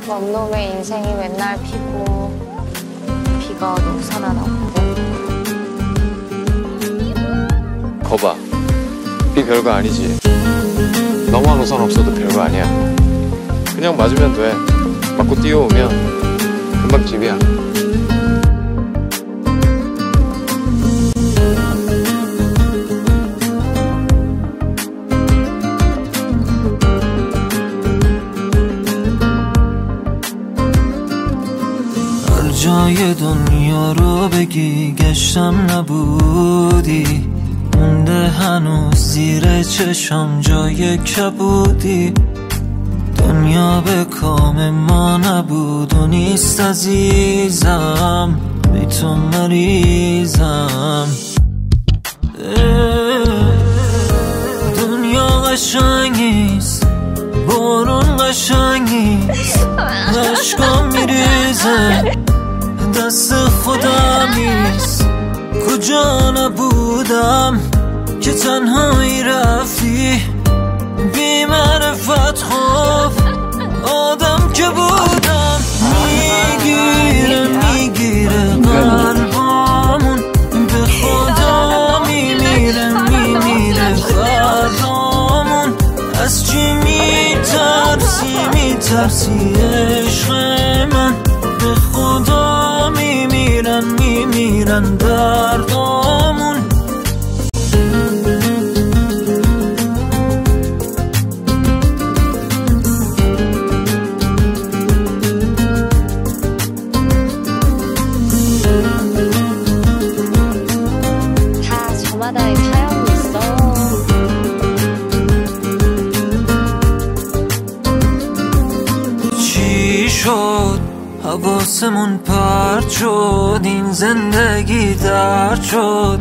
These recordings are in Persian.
먼 놈의 인생이 맨날 피고 비가 녹살 안 하고. 거봐, 비 별거 아니지. 너무한 우산 없어도 별거 아니야. 그냥 맞으면 돼. 맞고 뛰어오면 금방 집이야. جای دنیا رو بگی گشتم نبودی، مونده هنوز زیر چشم جای کبودی. دنیا به کام ما نبود و نیست عزیزم، بی تو مریضم. دنیا قشنگ نیست، بارون قشنگ نیست، عشقام میریزه دست خودم نیست. کجا نبودم که تنهایی رفتی، بی معرفت خوب آدم که بودم. میگیره قلبامون، به خدا میمیره فردامون. از چی میترسی عشق من، به خدا میمیرن دردامون. 다 저마다의 사연이 있어. چی شد حواسمون پرت شد، این زندگی درد شد،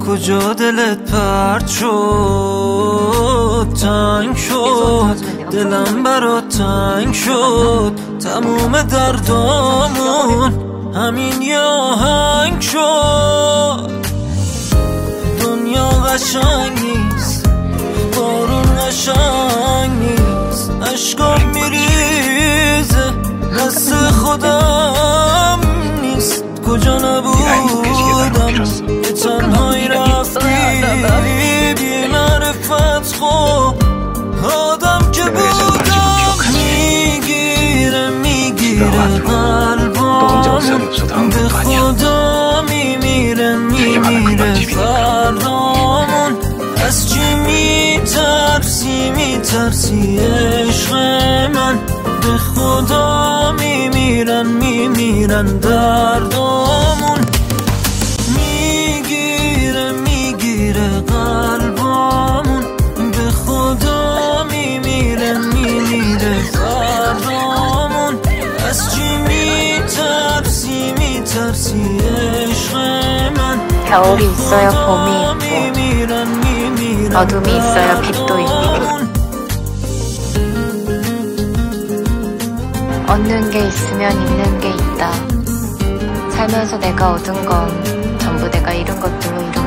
کجا دلت پرت شد. تنگ شد دلم برات، تنگ شد تموم دردامون، همین یه آهنگ شد. دنیا قشنگ نیست، بارون قشنگ نیست، عشقام میریزه دست خودم نیست. کجا نبودم که تنهایی رفتی، بی معرفت خوب آدم که بودم. میگیره قلبامون، به خدا میمیره فردامون. از چی میترسی عشق من، به خدا میمیرن دردامون. میگیره قلبامون، به خدا میمیره فردامون. از چی میترسی عشق من، 겨울이 있어야 봄이 있고, 어둠이 있어야 빛도 있고. 얻는 게 있으면 있는 게 있다. 살면서 내가 얻은 건 전부 내가 잃은 것들로 이루어졌다.